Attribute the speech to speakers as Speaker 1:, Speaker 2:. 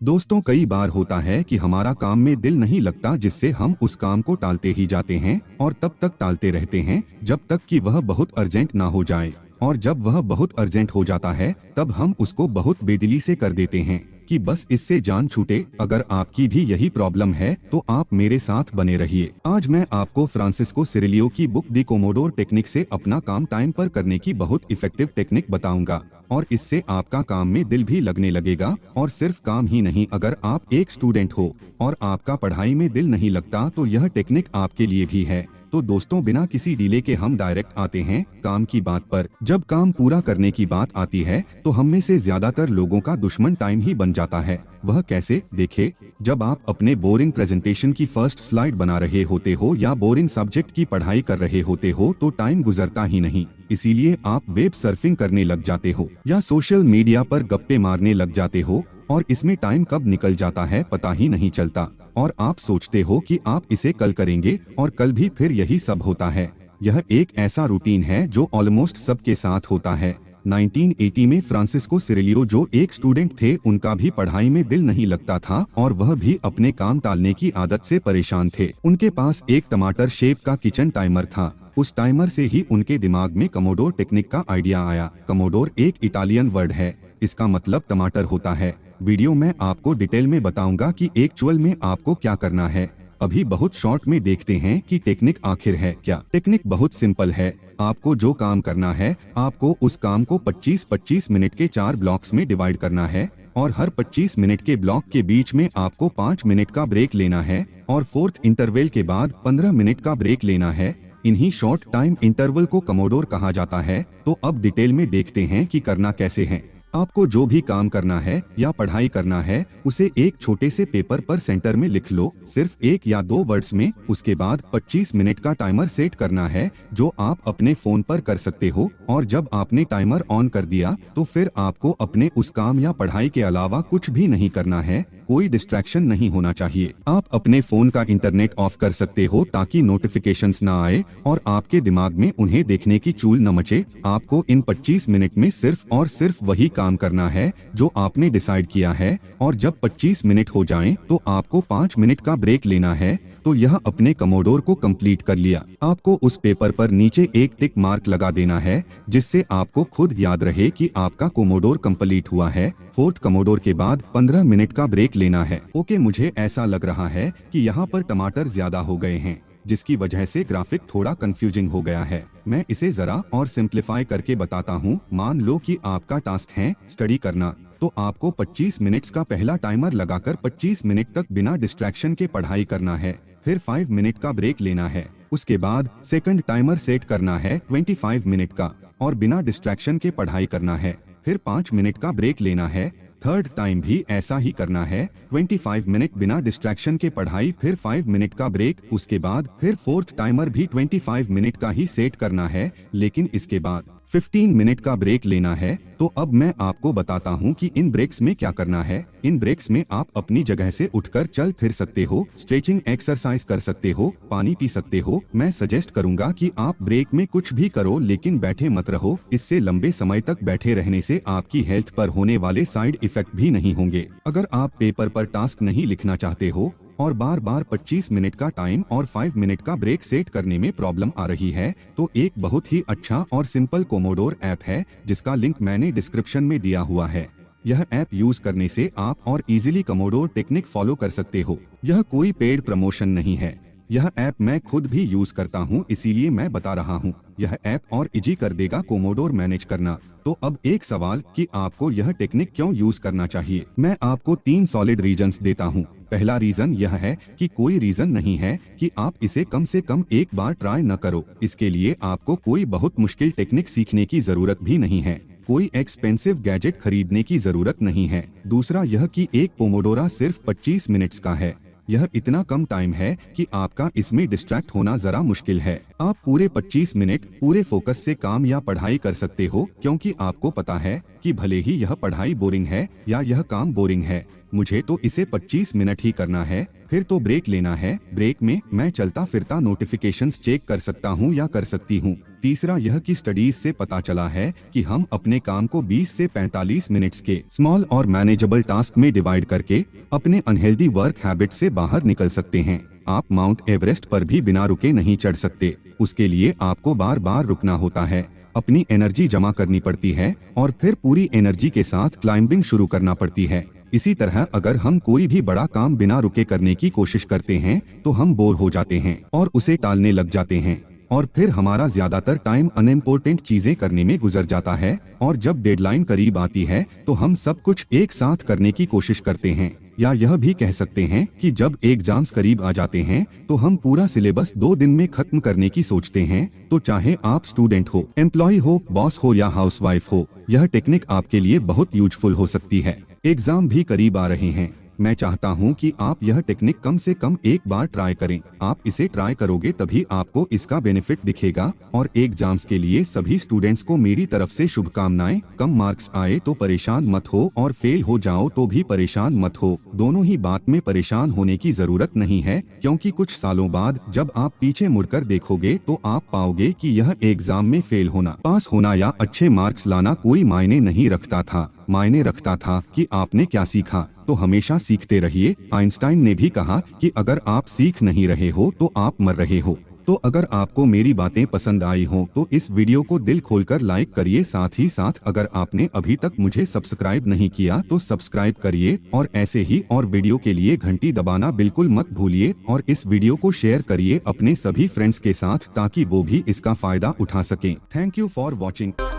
Speaker 1: दोस्तों, कई बार होता है कि हमारा काम में दिल नहीं लगता, जिससे हम उस काम को टालते ही जाते हैं और तब तक टालते रहते हैं जब तक कि वह बहुत अर्जेंट ना हो जाए। और जब वह बहुत अर्जेंट हो जाता है तब हम उसको बहुत बेदिली से कर देते हैं कि बस इससे जान छूटे। अगर आपकी भी यही प्रॉब्लम है तो आप मेरे साथ बने रहिए। आज मैं आपको फ्रांसिस्को सिरिलियो की बुक दी कोमोडोर टेक्निक से अपना काम टाइम पर करने की बहुत इफेक्टिव टेक्निक बताऊंगा और इससे आपका काम में दिल भी लगने लगेगा। और सिर्फ काम ही नहीं, अगर आप एक स्टूडेंट हो और आपका पढ़ाई में दिल नहीं लगता तो यह टेक्निक आपके लिए भी है। तो दोस्तों, बिना किसी डिले के हम डायरेक्ट आते हैं काम की बात पर। जब काम पूरा करने की बात आती है तो हम में से ज्यादातर लोगों का दुश्मन टाइम ही बन जाता है। वह कैसे? देखिए, जब आप अपने बोरिंग प्रेजेंटेशन की फर्स्ट स्लाइड बना रहे होते हो या बोरिंग सब्जेक्ट की पढ़ाई कर रहे होते हो तो टाइम गुजरता ही नहीं। इसीलिए आप वेब सर्फिंग करने लग जाते हो या सोशल मीडिया पर गप्पे मारने लग जाते हो और इसमें टाइम कब निकल जाता है पता ही नहीं चलता। और आप सोचते हो कि आप इसे कल करेंगे और कल भी फिर यही सब होता है। यह एक ऐसा रूटीन है जो ऑलमोस्ट सबके साथ होता है। 1980 में फ्रांसिस्को सिरिलियो जो एक स्टूडेंट थे, उनका भी पढ़ाई में दिल नहीं लगता था और वह भी अपने काम टालने की आदत से परेशान थे। उनके पास एक टमाटर शेप का किचन टाइमर था। उस टाइमर से ही उनके दिमाग में कमोडोर टेक्निक का आइडिया आया। कमोडोर एक इटालियन वर्ड है, इसका मतलब टमाटर होता है। वीडियो में आपको डिटेल में बताऊंगा कि एक्चुअल में आपको क्या करना है। अभी बहुत शॉर्ट में देखते हैं कि टेक्निक आखिर है क्या। टेक्निक बहुत सिंपल है। आपको जो काम करना है, आपको उस काम को 25-25 मिनट के 4 ब्लॉक्स में डिवाइड करना है और हर 25 मिनट के ब्लॉक के बीच में आपको 5 मिनट का ब्रेक लेना है और फोर्थ इंटरवल के बाद 15 मिनट का ब्रेक लेना है। इन्हीं शॉर्ट टाइम इंटरवल को कमोडोर कहा जाता है। तो अब डिटेल में देखते हैं कि करना कैसे है। आपको जो भी काम करना है या पढ़ाई करना है उसे एक छोटे से पेपर पर सेंटर में लिख लो, सिर्फ 1 या 2 वर्ड्स में। उसके बाद 25 मिनट का टाइमर सेट करना है जो आप अपने फोन पर कर सकते हो। और जब आपने टाइमर ऑन कर दिया तो फिर आपको अपने उस काम या पढ़ाई के अलावा कुछ भी नहीं करना है। कोई डिस्ट्रैक्शन नहीं होना चाहिए। आप अपने फोन का इंटरनेट ऑफ कर सकते हो ताकि नोटिफिकेशंस ना आए और आपके दिमाग में उन्हें देखने की चूल न मचे। आपको इन 25 मिनट में सिर्फ और सिर्फ वही काम करना है जो आपने डिसाइड किया है। और जब 25 मिनट हो जाएं तो आपको 5 मिनट का ब्रेक लेना है। तो यह अपने कमोडोर को कंप्लीट कर लिया। आपको उस पेपर पर नीचे एक टिक मार्क लगा देना है जिससे आपको खुद याद रहे कि आपका कमोडोर कंप्लीट हुआ है। फोर्थ कमोडोर के बाद 15 मिनट का ब्रेक लेना है। ओके, मुझे ऐसा लग रहा है कि यहाँ पर टमाटर ज्यादा हो गए हैं, जिसकी वजह से ग्राफिक थोड़ा कंफ्यूजिंग हो गया है। मैं इसे जरा और सिंप्लीफाई करके बताता हूँ। मान लो कि आपका टास्क है स्टडी करना, तो आपको 25 मिनट्स का पहला टाइमर लगाकर 25 मिनट तक बिना डिस्ट्रैक्शन के पढ़ाई करना है। फिर 5 मिनट का ब्रेक लेना है। उसके बाद सेकंड टाइमर सेट करना है 25 मिनट का और बिना डिस्ट्रैक्शन के पढ़ाई करना है। फिर 5 मिनट का ब्रेक लेना है। थर्ड टाइम भी ऐसा ही करना है, 25 मिनट बिना डिस्ट्रैक्शन के पढ़ाई, फिर 5 मिनट का ब्रेक। उसके बाद फिर फोर्थ टाइमर भी 25 मिनट का ही सेट करना है, लेकिन इसके बाद 15 मिनट का ब्रेक लेना है। तो अब मैं आपको बताता हूँ कि इन ब्रेक्स में क्या करना है। इन ब्रेक्स में आप अपनी जगह से उठकर चल फिर सकते हो, स्ट्रेचिंग एक्सरसाइज कर सकते हो, पानी पी सकते हो। मैं सजेस्ट करूंगा कि आप ब्रेक में कुछ भी करो लेकिन बैठे मत रहो। इससे लंबे समय तक बैठे रहने से आपकी हेल्थ पर होने वाले साइड इफेक्ट भी नहीं होंगे। अगर आप पेपर पर टास्क नहीं लिखना चाहते हो और बार बार 25 मिनट का टाइम और 5 मिनट का ब्रेक सेट करने में प्रॉब्लम आ रही है तो एक बहुत ही अच्छा और सिंपल कोमोडोर ऐप है जिसका लिंक मैंने डिस्क्रिप्शन में दिया हुआ है। यह ऐप यूज करने से आप और इजीली कोमोडोर टेक्निक फॉलो कर सकते हो। यह कोई पेड प्रमोशन नहीं है। यह ऐप मैं खुद भी यूज करता हूँ, इसीलिए मैं बता रहा हूँ। यह ऐप और इजी कर देगा कोमोडोर मैनेज करना। तो अब एक सवाल कि आपको यह टेक्निक क्यों यूज करना चाहिए। मैं आपको 3 सॉलिड रीजंस देता हूँ। पहला रीजन यह है कि कोई रीजन नहीं है कि आप इसे कम से कम एक बार ट्राई न करो। इसके लिए आपको कोई बहुत मुश्किल टेक्निक सीखने की जरूरत भी नहीं है। कोई एक्सपेंसिव गैजेट खरीदने की जरूरत नहीं है। दूसरा यह कि एक पोमोडोरा सिर्फ 25 मिनट्स का है। यह इतना कम टाइम है कि आपका इसमें डिस्ट्रैक्ट होना जरा मुश्किल है। आप पूरे 25 मिनट पूरे फोकस से काम या पढ़ाई कर सकते हो क्योंकि आपको पता है कि भले ही यह पढ़ाई बोरिंग है या यह काम बोरिंग है, मुझे तो इसे 25 मिनट ही करना है। फिर तो ब्रेक लेना है। ब्रेक में मैं चलता फिरता नोटिफिकेशंस चेक कर सकता हूँ या कर सकती हूँ। तीसरा यह कि स्टडीज से पता चला है कि हम अपने काम को 20 से 45 मिनट्स के स्मॉल और मैनेजेबल टास्क में डिवाइड करके अपने अनहेल्दी वर्क हैबिट से बाहर निकल सकते हैं। आप माउंट एवरेस्ट पर भी बिना रुके नहीं चढ़ सकते, उसके लिए आपको बार बार रुकना होता है, अपनी एनर्जी जमा करनी पड़ती है और फिर पूरी एनर्जी के साथ क्लाइंबिंग शुरू करना पड़ती है। इसी तरह अगर हम कोई भी बड़ा काम बिना रुके करने की कोशिश करते हैं तो हम बोर हो जाते हैं और उसे टालने लग जाते हैं और फिर हमारा ज्यादातर टाइम अनइम्पोर्टेंट चीजें करने में गुजर जाता है और जब डेडलाइन करीब आती है तो हम सब कुछ एक साथ करने की कोशिश करते हैं। या यह भी कह सकते हैं कि जब एग्जाम्स करीब आ जाते हैं तो हम पूरा सिलेबस 2 दिन में खत्म करने की सोचते हैं। तो चाहे आप स्टूडेंट हो, एम्प्लॉय हो, बॉस हो या हाउसवाइफ हो, यह टेक्निक आपके लिए बहुत यूजफुल हो सकती है। एग्जाम भी करीब आ रहे हैं, मैं चाहता हूं कि आप यह टेक्निक कम से कम एक बार ट्राई करें। आप इसे ट्राई करोगे तभी आपको इसका बेनिफिट दिखेगा। और एग्जाम्स के लिए सभी स्टूडेंट्स को मेरी तरफ से शुभकामनाएं। कम मार्क्स आए तो परेशान मत हो और फेल हो जाओ तो भी परेशान मत हो। दोनों ही बात में परेशान होने की जरूरत नहीं है, क्योंकि कुछ सालों बाद जब आप पीछे मुड़कर देखोगे तो आप पाओगे कि यह एग्जाम में फेल होना, पास होना या अच्छे मार्क्स लाना कोई मायने नहीं रखता था। मायने रखता था कि आपने क्या सीखा। तो हमेशा सीखते रहिए। आइंस्टाइन ने भी कहा कि अगर आप सीख नहीं रहे हो तो आप मर रहे हो। तो अगर आपको मेरी बातें पसंद आई हो तो इस वीडियो को दिल खोलकर लाइक करिए। साथ ही साथ अगर आपने अभी तक मुझे सब्सक्राइब नहीं किया तो सब्सक्राइब करिए और ऐसे ही और वीडियो के लिए घंटी दबाना बिल्कुल मत भूलिए। और इस वीडियो को शेयर करिए अपने सभी फ्रेंड्स के साथ ताकि वो भी इसका फायदा उठा सकें। Thank you for watching.